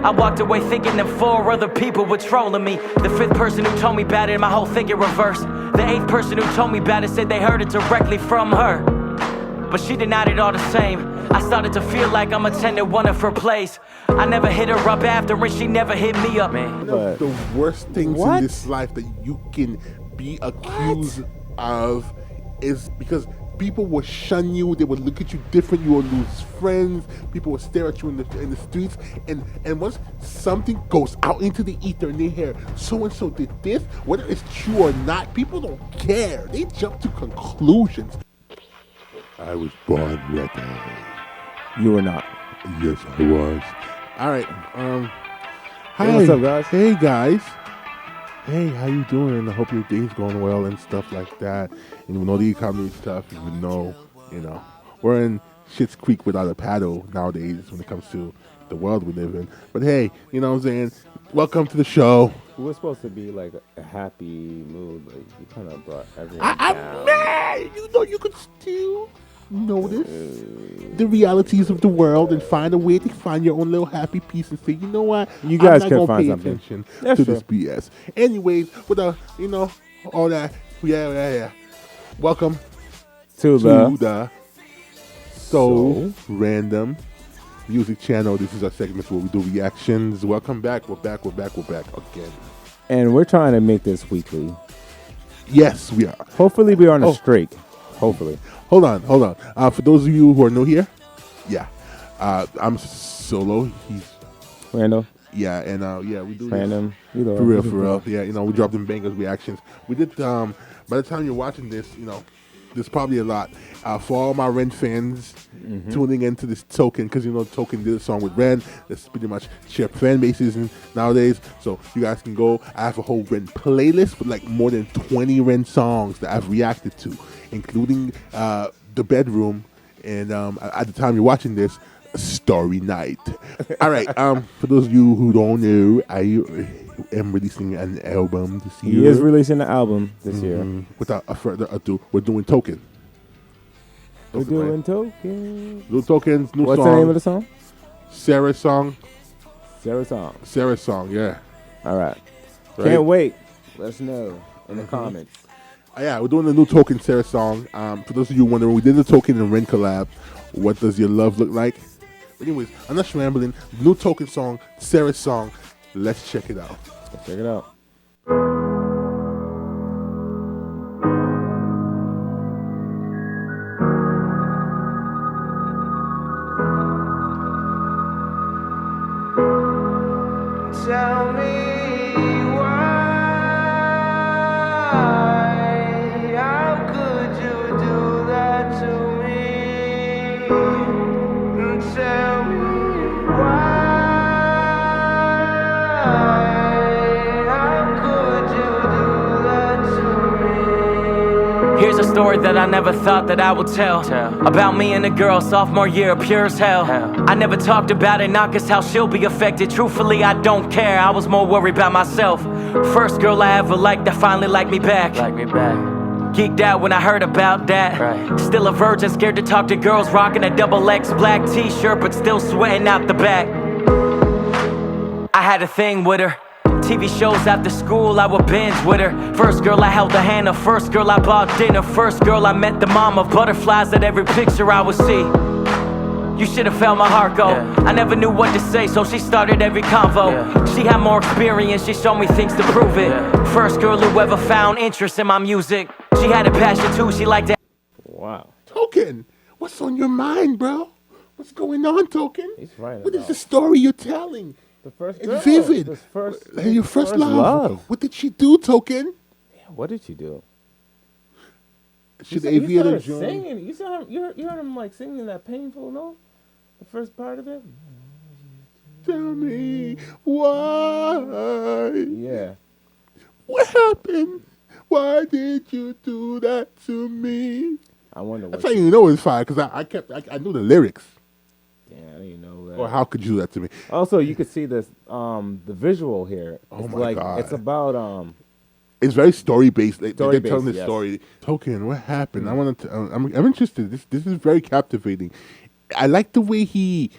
I walked away thinking that 4 other people were trolling me. The 5th person who told me about it, my whole thing in reverse. The 8th person who told me about it said they heard it directly from her, but she denied it all the same. I started to feel like I'm attending one of her plays. I never hit her up after and she never hit me up, man. One of the worst things in this life that you can be accused of is because people will shun you, they will look at you different, you will lose friends, people will stare at you in the streets, and once something goes out into the ether and they hear so-and-so did this, whether it's true or not, people don't care. They jump to conclusions. I was born ready. You were not. Yes, I was. All right. Hi. Hey, what's up, guys? Hey, guys. Hey, how you doing? I hope your day's going well and stuff like that. And with all the economy stuff, even though, we're in Schitt's Creek without a paddle nowadays when it comes to the world we live in. But hey, you know what I'm saying? Welcome to the show. We were supposed to be like a happy mood, but you kind of brought everyone I'm down. mad. You know you could still notice the realities of the world and find a way to find your own little happy piece and say, you know what? You guys I'm could not gonna find pay something. attention That's to true. this BS. Anyways, with all that, yeah. Welcome To to the the So Random Music Channel. This is our segment where we do reactions. Welcome back. We're back again. and we're trying to make this weekly. Yes, we are. Hopefully, we're on a streak. Hopefully. Hold on. For those of you who are new here, I'm Solo. He's Randall, we do random, this for real. Yeah, we dropped them bangers reactions. We did. By the time you're watching this, there's probably a lot. For all my Ren fans tuning into this Token, because Token did a song with Ren. That's pretty much share fan bases nowadays. So you guys can go. I have a whole Ren playlist with like more than 20 Ren songs that I've reacted to, including The Bedroom. And at the time you're watching this, Story Night. All right. For those of you who don't know, I am releasing an album this year. He is releasing the album this year. Without further ado, we're doing Token. We're doing Token. New Tokens, new What's song. the name of the song? Sarah's song. Sarah's song. Yeah. All right. Right. Can't wait. Let us know in the comments. Yeah, we're doing the new Token Sarah song. For those of you wondering, we did the Token and Ren collab. What does your love look like? But anyways, I'm not rambling. New Token song, Sarah's song. Let's check it out. Let's check it out. Tell me why, how could you do that to me? Tell me why, how could you do that to me? Here's a story that I never thought that I would tell. About me and a girl, sophomore year, pure as hell. I never talked about it, not cause how she'll be affected. Truthfully, I don't care, I was more worried about myself. First girl I ever liked that finally liked me back. Geeked out when I heard about that. Still a virgin, scared to talk to girls, rocking a XX black t-shirt, but still sweating out the back. I had a thing with her. TV shows after school, I would binge with her. First girl I held the hand of, first girl I bought dinner. First girl I met the mom of butterflies at every picture I would see. You should have felt my heart go. I never knew what to say, so she started every convo. She had more experience, she showed me things to prove it. First girl who ever found interest in my music. She had a passion too, she liked to. Wow. Token, what's on your mind, bro? What's going on, Token? He's right. What is the story you're telling? The first It's girl. vivid. Your first first love. love. What did she do, Token? What did you do? Should You Aviator started Jones? singing. You heard him like singing that painful note? The first part of it? Tell me why. Yeah. What happened? Why did you do that to me? I wonder what. That's how you know it's fire, because I knew the lyrics. Yeah, I didn't know that. Or how could you do that to me? Also, you could see this, the visual here. Oh It's my God. It's about It's very story based. They're Story-based, telling the yes. story. Token, what happened? I want to. I'm interested. This is very captivating. I like the way he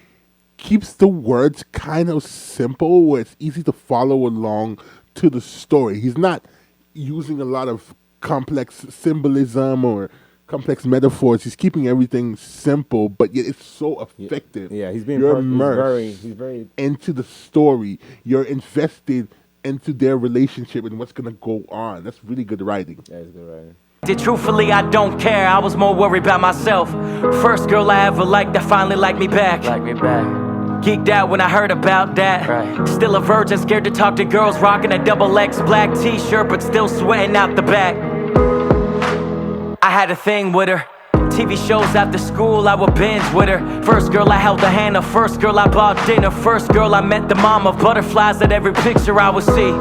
keeps the words kind of simple where it's easy to follow along to the story. He's not using a lot of complex symbolism or complex metaphors. He's keeping everything simple, but yet it's so effective. Yeah, he's being You're he's immersed very into the story. You're invested into their relationship and what's going to go on. That's really good writing. yeah, he's good writing. Truthfully, I don't care. I was more worried about myself. First girl I ever liked that finally liked me back. Geeked out when I heard about that. Right. Still a virgin, scared to talk to girls, rocking a XX black t-shirt, but still sweating out the back. I had a thing with her. TV shows after school, I would binge with her. First girl I held the hand of, first girl I bought dinner, first girl I met the mom of butterflies at every picture I would see.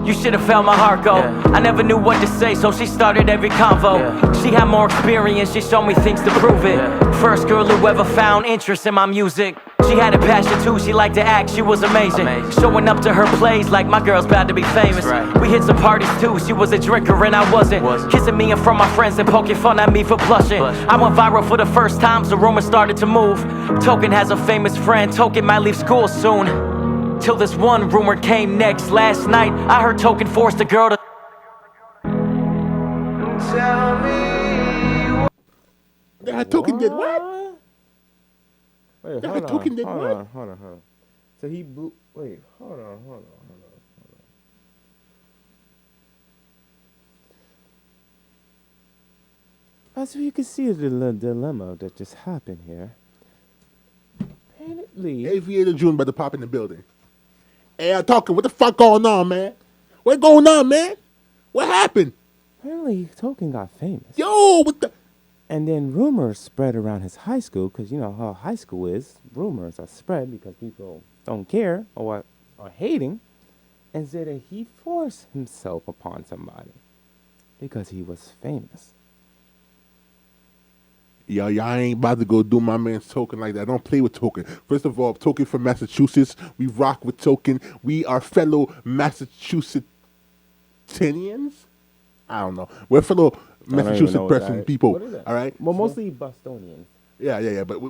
You should have felt my heart go. Yeah. I never knew what to say, so she started every convo. Yeah. She had more experience, she showed me things to prove it. Yeah. First girl who ever found interest in my music. She had a passion too, she liked to act, she was amazing. Showing up to her plays like my girl's about to be famous. Right. We hit some parties too, she was a drinker and I wasn't. Kissing me in front of my friends and poking fun at me for blushing. I went viral for the first time, so rumors started to move. Token has a famous friend, Token might leave school soon. Till this one rumor came next. Last night, I heard Token forced a girl to Tell me Token did what? Wait, Yeah, hold on, Token did hold what? on, hold on. So he blew. Wait, hold on. As you can see the dilemma that just happened here. Apparently, Aviator June about to pop in the building. Hey, I'm talking. What the fuck going on, man? What going on, man? What happened? apparently Token got famous. Yo, what the? And then rumors spread around his high school, because you know how high school is. Rumors are spread because people don't care or are hating, and said that he forced himself upon somebody because he was famous. Yo, y'all ain't about to go do my man's Token like that. Don't play with Token. First of all, Token from Massachusetts. We rock with Token. We are fellow Massachusettsians. I don't know. We're fellow Massachusetts person people. What is that? All right. Well, mostly Bostonians. Yeah. But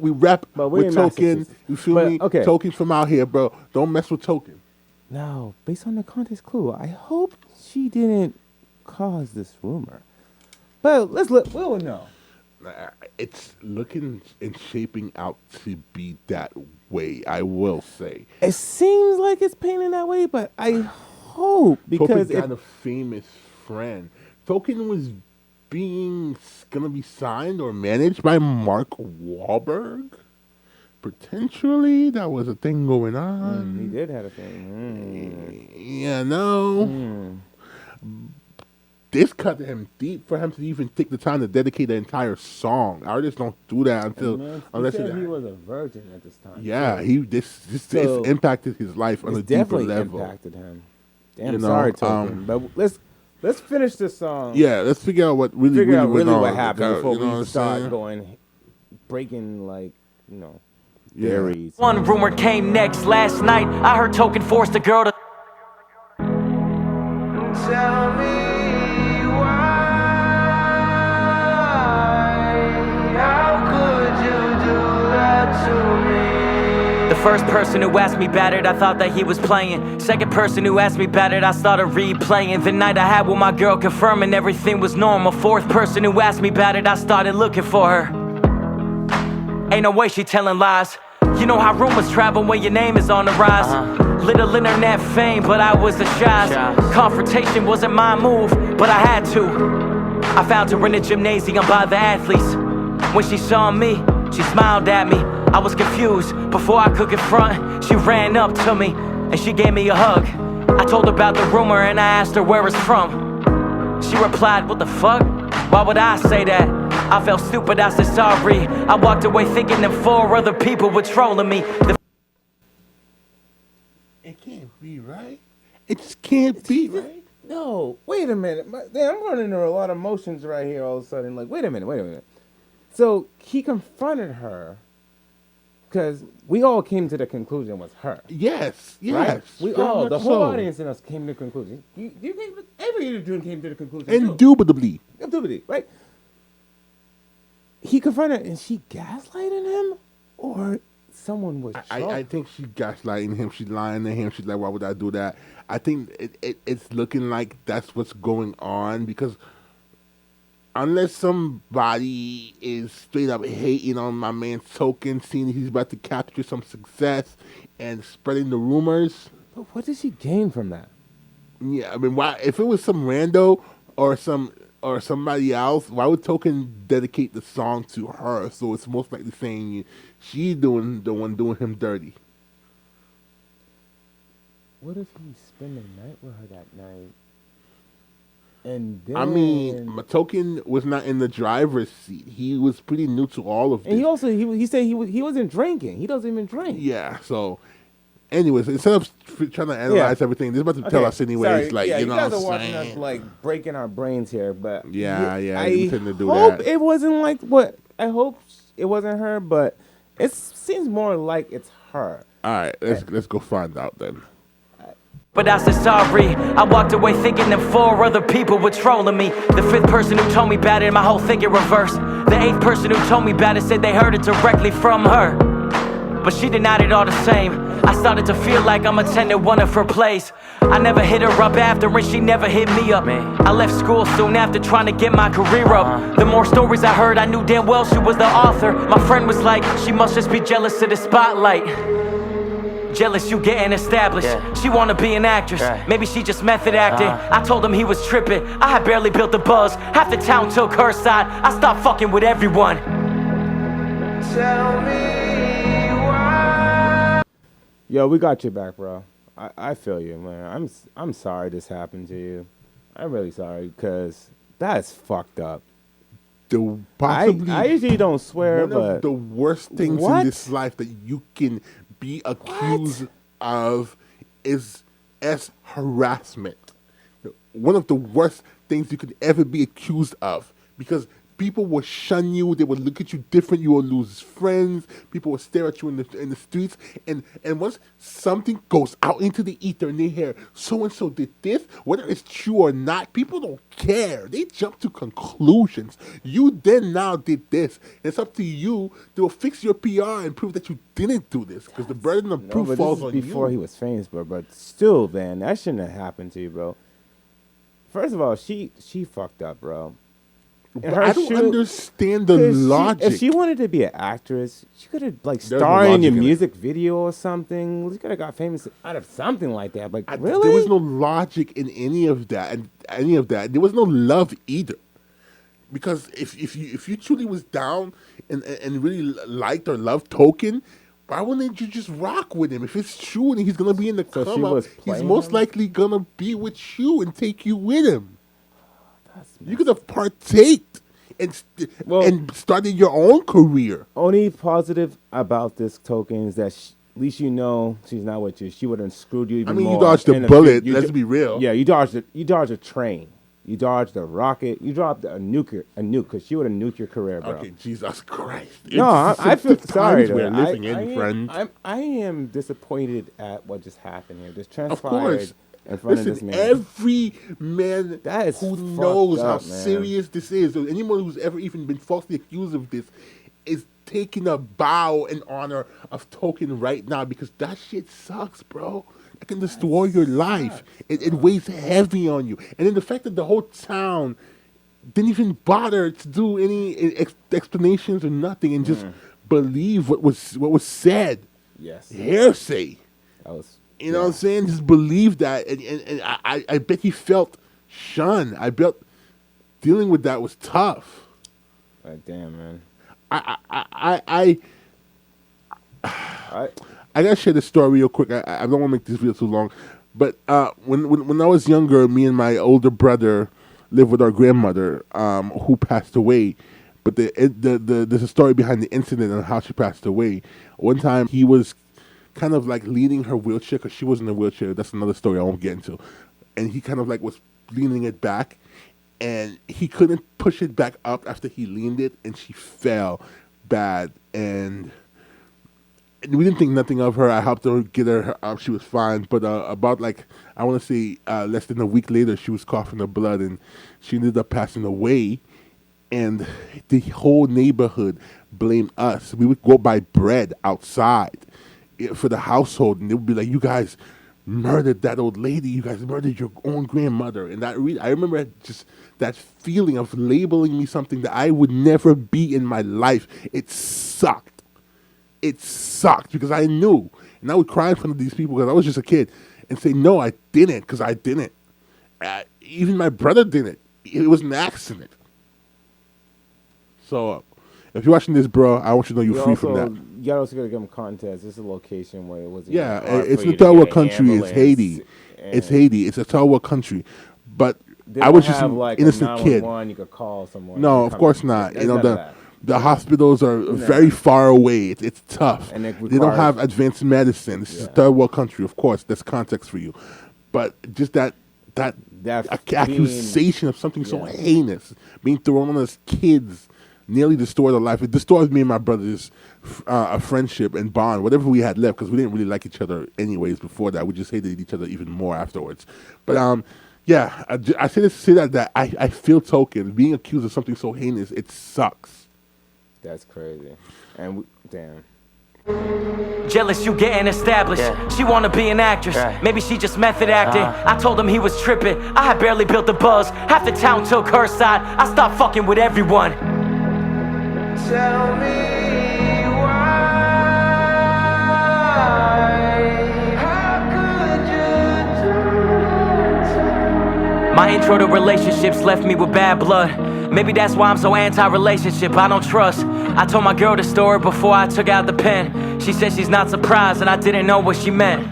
we rap But we're with in Token. Massachusetts. You feel But, me? okay. Token's from out here, bro. Don't mess with Token. Now, based on the context clue, I hope she didn't cause this rumor. But we'll know. It's looking and shaping out to be that way, I will say. It seems like it's painting that way, but I hope because Token got a famous friend. Token was gonna be signed or managed by Mark Wahlberg. Potentially, that was a thing going on. he did have a thing. Yeah, no. This cut him deep for him to even take the time to dedicate an entire song. Artists don't do that unless he said he was a virgin at this time. Yeah, so this So, impacted his life on a it's deeper definitely level. impacted him. Damn, You know, sorry, Token. But let's finish this song. Yeah, let's figure out what really Figure out went really on. what happened before You know what we I'm start saying? going breaking Yeah. theories. one rumor came next. Last night, I heard Token forced a girl to Tell me why. How could you do that to me? The first person who asked me about it, I thought that he was playing. Second person who asked me about it, I started replaying. The night I had with my girl, confirming everything was normal. Fourth person who asked me about it, I started looking for her. Ain't no way she telling lies. You know how rumors travel when your name is on the rise. Little internet fame, but I was the shy. Confrontation wasn't my move, but I had to. I found her in the gymnasium by the athletes. When she saw me, she smiled at me. I was confused. Before I could confront, she ran up to me and she gave me a hug. I told her about the rumor and I asked her where it's from. She replied, "What the fuck? Why would I say that?" I felt stupid, I said sorry. I walked away thinking that 4 other people were trolling me. It can't be right. It just can't be right. No, wait a minute. I'm running into a lot of emotions right here all of a sudden. Like, wait a minute. So he confronted her because we all came to the conclusion it was her. Yes. Right? We Very all, much the whole so. audience and us came to the conclusion. You came, every June came to the conclusion. too. Indubitably. Indubitably, right? He confronted her and she gaslighted him or someone was I think she gaslighting him. She's lying to him. She's like, why would I do that? I think it's looking like that's what's going on because unless somebody is straight up hating on my man Token, seeing he's about to capture some success and spreading the rumors. But what did she gain from that? Yeah, I mean, why? If it was some rando or somebody else, why would Token dedicate the song to her? So it's most likely saying she's doing the one doing him dirty. What if he spent the night with her that night? And then I mean, Token was not in the driver's seat. He was pretty new to all of this. and he also he said he wasn't drinking. He doesn't even drink. Yeah, so anyways, instead of trying to analyze everything, this is about to tell us anyways. Sorry. Like, yeah, you know guys what are I'm watching saying? us like breaking our brains here, but Yeah, I we tend to do hope that. it wasn't like what I hope it wasn't her, but it seems more like it's her. All right, let's go find out then. But I said sorry, I walked away thinking that 4 other people were trolling me. The 5th person who told me about it, my whole thing in reverse. The 8th person who told me about it said they heard it directly from her. But she denied it all the same. I started to feel like I'm attending one of her plays. I never hit her up after and she never hit me up. I left school soon after trying to get my career up. The more stories I heard, I knew damn well she was the author. My friend was like, she must just be jealous of the spotlight. Jealous you getting established. She wanna be an actress. Maybe she just method acting. I told him he was tripping. I had barely built the buzz. Half the town took her side. I stopped fucking with everyone. Tell me why. Yo, we got your back, bro. I feel you, man. I'm sorry this happened to you. I'm really sorry because that's fucked up. Possibly I usually don't swear, one but of the worst things What? in this life that you can be accused of is harassment. One of the worst things you could ever be accused of because people will shun you. They will look at you different. You will lose friends. People will stare at you in the streets. And once something goes out into the ether and they hear so and so did this, whether it's true or not, people don't care. They jump to conclusions. You then now did this. And it's up to you. They'll fix your PR and prove that you didn't do this because the burden of no, proof but falls this on is before he you. was famous, bro. But still, man, that shouldn't have happened to you, bro. First of all, she fucked up, bro. But I don't understand the 'cause logic. If she wanted to be an actress, she could have like no starred in your logic in it. music video or something. She could have got famous out of something like that. Like, really? There was no logic in any of that, there was no love either. Because if you truly was down and really liked or loved Token, why wouldn't you just rock with him? If it's true and he's gonna be in the So she come up, was he's playing most him? likely gonna be with you and take you with him. That's You could have partaked and started your own career. Only positive about this Token is that at least you know she's not with you. She would have screwed you even more. You dodged the in bullet. future. Let's be real. Yeah, you dodged it. You dodged a train. You dodged a rocket. You dropped a nuke because she would have nuked your career, bro. Okay, Jesus Christ. No, I feel the sorry. times we're though. living in, friend. I am disappointed at what just happened here. This Of transpired course. in front of this Listen, man. every man That is who fucked knows how up, man. serious this is, or anyone who's ever even been falsely accused of this, is taking a bow in honor of Token right now because that shit sucks, bro. That can destroy your life. It weighs heavy on you. And then the fact that the whole town didn't even bother to do any explanations or nothing and just believe what was said. Yes, Hearsay. that was. You know what I'm saying? Just believe that. And I bet he felt shunned. I bet dealing with that was tough. Like, damn, man. I I gotta share this story real quick. I don't want to make this video too long. But when I was younger, me and my older brother lived with our grandmother who passed away. But there's a story behind the incident and how she passed away. One time he was kind of like leaning her wheelchair because she was in a wheelchair. That's another story I won't get into. And he kind of like was leaning it back, and he couldn't push it back up after he leaned it, and she fell bad. And we didn't think nothing of her. I helped her get her up. She was fine. But about like, I want to say less than a week later, she was coughing up blood, and she ended up passing away. and the whole neighborhood blamed us. We would go buy bread outside for the household, and they would be like, "You guys murdered that old lady. You guys murdered your own grandmother." And I remember just that feeling of labeling me something that I would never be in my life. It sucked. It sucked because I knew, and I would cry in front of these people because I was just a kid and say, "No, I didn't," because I didn't. Even my brother didn't. It was an accident. So, if you're watching this, bro, I want you to know you're free from that. You also gotta give them context. This is a location where it was. Yeah, it's in a third world country. It's Haiti. It's Haiti. It's a third world country. But I was just an like innocent kid. You could call someone. No, of course not. You know, that. the hospitals are very far away. It's tough. And they don't have advanced medicine. This is a third world country, of course. That's context for you. But just that accusation of something so heinous being thrown on us kids nearly destroyed our life. It destroyed me and my brother's friendship and bond, whatever we had left, because we didn't really like each other anyways before that. We just hated each other even more afterwards. But yeah, I say this to say that I feel token. Being accused of something so heinous, it sucks. That's crazy. And damn. Jealous you getting established. She wanna be an actress. Maybe she just method acting. I told him he was tripping. I had barely built the buzz. Half the town took her side. I stopped fucking with everyone. Tell me why. How could you do? My intro to relationships left me with bad blood. Maybe that's why I'm so anti-relationship, I don't trust. I told my girl the story before I took out the pen. She said she's not surprised and I didn't know what she meant.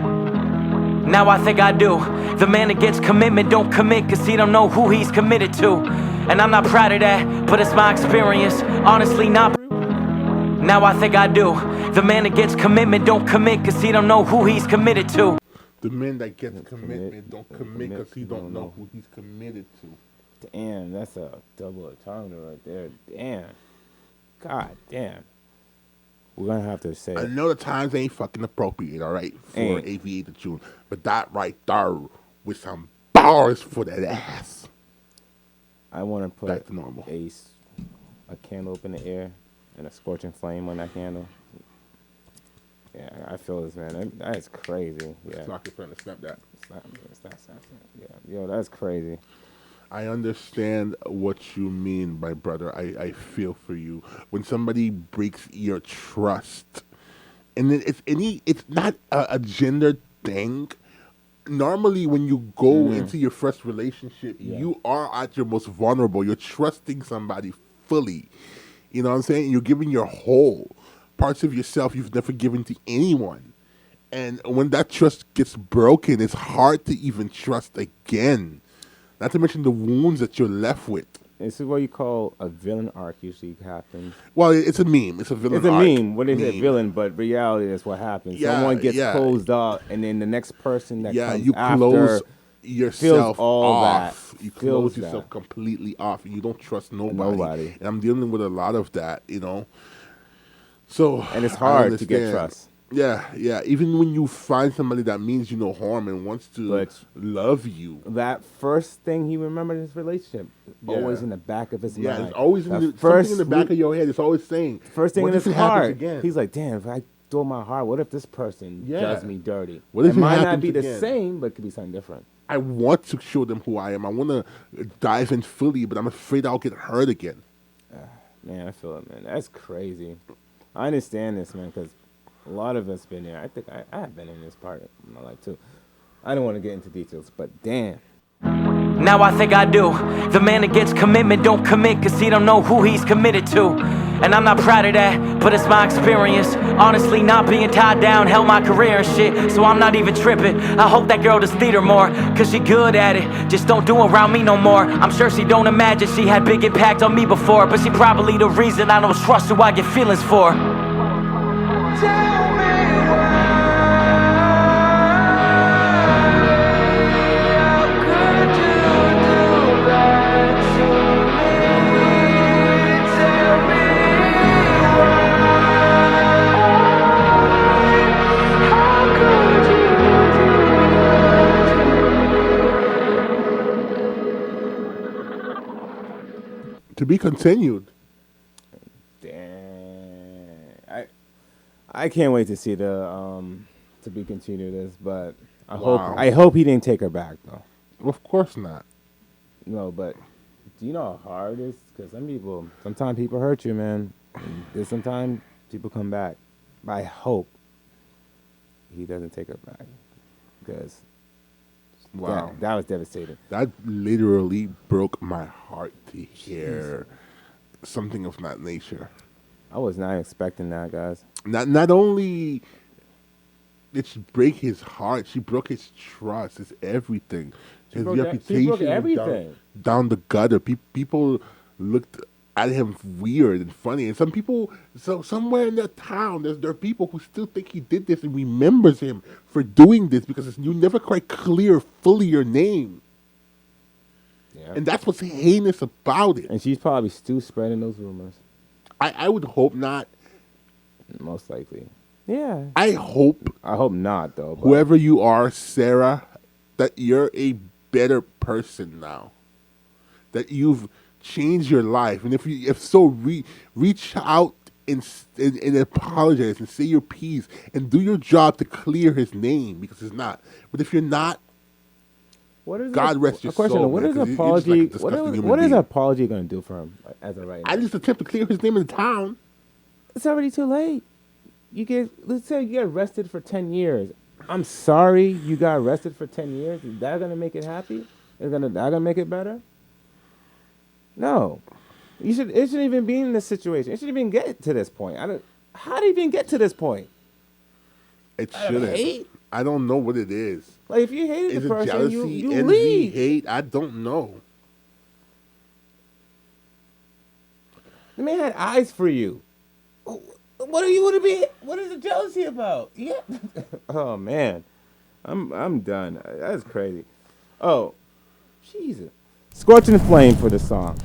Now I think I do. The man that gets commitment don't commit cause he don't know who he's committed to. And I'm not proud of that, but it's my experience. Honestly, not. Now I think I do. The man that gets commitment don't commit cause he don't know who he's committed to. The men that get commitment don't commit because he don't know who he's committed to. Damn, that's a double entendre right there. Damn. God damn. We're gonna have to say. I know the times ain't fucking appropriate, all right, for Aviator June, but that right there with some bars for that ass. I want to put back to normal. A candle up in the air and a scorching flame on that candle. Yeah, I feel this, man. That's crazy. Yeah. Snap your friend to snap that. Snap. Yeah. Yo, that's crazy. I understand what you mean, my brother. I feel for you. When somebody breaks your trust, and then it's not a gender thing. Normally, when you go into your first relationship, you are at your most vulnerable. You're trusting somebody fully. You know what I'm saying? You're giving your whole parts of yourself you've never given to anyone. And when that trust gets broken, it's hard to even trust again. Not to mention the wounds that you're left with. This is what you call a villain arc usually happens. Well, it's a meme. It's a villain arc. It's a meme. When they say villain, but reality, that's what happens. Someone gets closed out, and then the next person that comes you after close yourself off. That. You close yourself completely off. You don't trust nobody. And I'm dealing with a lot of that, you know. So and it's hard to get trust. Yeah. Even when you find somebody that means you no harm and wants to love you. That first thing he remembered in his relationship, always in the back of his mind. Yeah, it's always something in the back of your head. It's always saying. First thing in his heart. He's like, damn, if I throw my heart, what if this person does me dirty? What if it might not be the same, but it could be something different. I want to show them who I am. I want to dive in fully, but I'm afraid I'll get hurt again. Man, I feel it, man. That's crazy. I understand this, man, because a lot of us been there. I think I have been in this part of my life, too. I don't want to get into details, but damn. Now I think I do. The man that gets commitment don't commit because he don't know who he's committed to. And I'm not proud of that, but it's my experience. Honestly, not being tied down held my career and shit, so I'm not even tripping. I hope that girl does theater more, because she good at it. Just don't do around me no more. I'm sure she don't imagine she had big impact on me before, but she probably the reason I don't trust who I get feelings for. Tell me why. How could you do that to me? Tell me why. How could you do that to me? To be continued. Damn. I can't wait to see the to be continued this, but Wow. I hope he didn't take her back though. Of course not. No, but do you know how hard it is? Because sometimes people hurt you, man. And sometimes people come back. But I hope he doesn't take her back because Wow. that was devastating. That literally broke my heart to hear something of that nature. I was not expecting that, guys. Not only did she break his heart, she broke his trust, his everything. His broke reputation everything. down the gutter. People looked at him weird and funny. And some people, so somewhere in that town, there are people who still think he did this and remembers him for doing this because you never quite clear fully your name. Yeah. And that's what's heinous about it. And she's probably still spreading those rumors. I would hope not. Most likely. Yeah. I hope I hope not, though. But whoever you are, Sarah, that you're a better person now. That you've changed your life, and if so, reach out and apologize and say your piece and do your job to clear his name because it's not. But if you're not, God rest your soul. What man, is 'cause you're apology? just like a disgusting human What is being. an apology going to do for him as of right now? At least attempt to clear his name in the town. It's already too late. Let's say you get arrested for 10 years. I'm sorry you got arrested for 10 years. Is that gonna make it happy? Is that gonna make it better? No. It shouldn't even be in this situation. It shouldn't even get to this point. How did it even get to this point? It Out of shouldn't. hate? I don't know what it is. Like if you hated Is the it person, jealousy, you envy, leave. hate? I don't know. The man had eyes for you. What is the jealousy about? Yeah. Oh man, I'm done. That's crazy. Oh, Jesus. Scorching Flame for the song.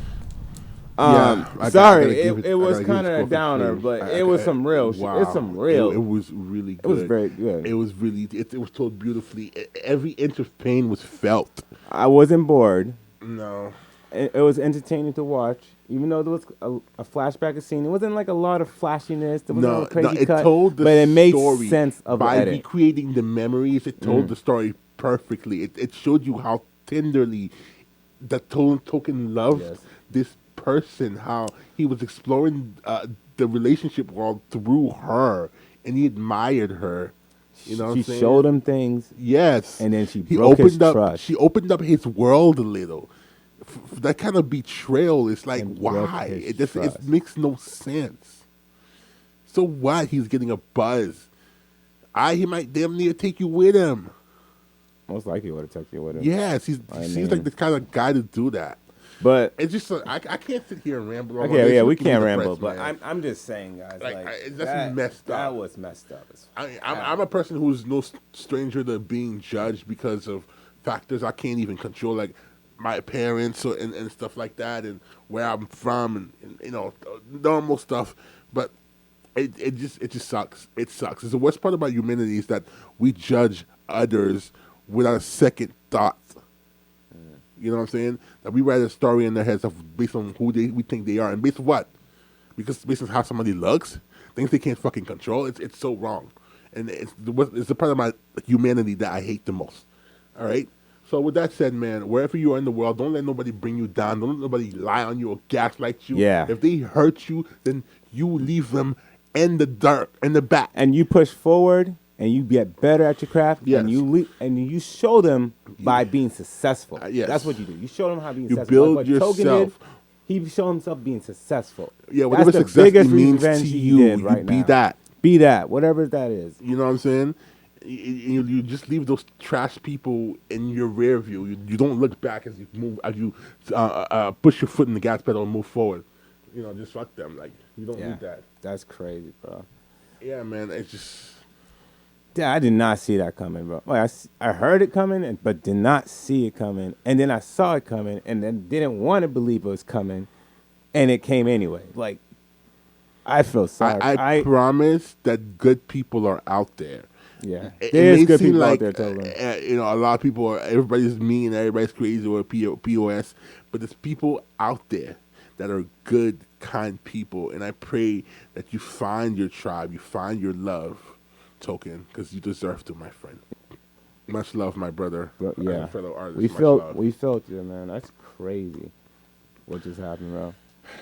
Sorry, it was kind of a downer, but it was some real. Wow. It's some real. It was really good. It was very good. It was really. It was told beautifully. Every inch of pain was felt. I wasn't bored. No. It was entertaining to watch, even though there was a flashback scene. It wasn't like a lot of flashiness. There wasn't a crazy it cut, told the but it made story sense of the by edit. recreating the memories. It told the story perfectly. It showed you how tenderly that Token loved Yes. this person, how he was exploring the relationship world through her, and he admired her. You know, what I'm She saying? showed him things. Yes, And then she he broke his opened up. trust. She opened up his world a little. That kind of betrayal is like, And broke why? his It trust. makes no sense. So what? He's getting a buzz. He might damn near take you with him. Most likely would have took you with him. Yes, he I seems mean- like the kind of guy to do that. But It's just I can't sit here and ramble. on. okay, It's yeah, we making me can't depressed, ramble. But man. I'm just saying, guys, Like, like that's that, messed That up. was messed up. I'm a person who's no stranger to being judged because of factors I can't even control, like my parents and stuff like that, and where I'm from, and you know, normal stuff. But it just sucks. It sucks. It's the worst part about humanity is that we judge others without a second thought. You know what I'm saying? That we write a story in their heads based on who we think they are, and based on what? Because based on how somebody looks, things they can't fucking control. It's so wrong, and it's the part of my humanity that I hate the most. All right. So with that said, man, wherever you are in the world, don't let nobody bring you down. Don't let nobody lie on you or gaslight you. Yeah. If they hurt you, then you leave them in the dirt, in the back. And you push forward, and you get better at your craft, Yes. and you show them by being successful. Yes. That's what you do. You show them how being You successful. build Like what Token yourself. did, he showed himself being successful. Yeah, whatever That's the success biggest means to revenge he you, did you right be now. that. Be that, whatever that is. You know what I'm saying? You just leave those trash people in your rear view. You don't look back as you move, as you push your foot in the gas pedal and move forward. You know, just fuck them. Like, you don't need that. That's crazy, bro. Yeah, man. It's just. Yeah, I did not see that coming, bro. Like, I heard it coming, but did not see it coming. And then I saw it coming, and then didn't want to believe it was coming, and it came anyway. Like, I feel sorry. I promise that good people are out there. Yeah, It there's may good seem people like, out there, totally. you know, a lot of people everybody's mean, everybody's crazy or POS, but there's people out there that are good, kind people, and I pray that you find your tribe, you find your love, Token, because you deserve to, my friend. Much love, my brother. But and yeah, fellow artist. we Much felt love. we felt you, man. That's crazy. What just happened, bro?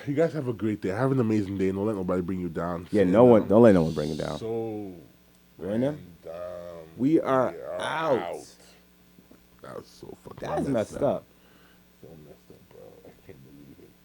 You guys have a great day. Have an amazing day. Don't let nobody bring you down. Yeah, And, don't let no one bring it down. So Random? random. We are out. That was so fucking That's messed up. So messed up, bro. I can't believe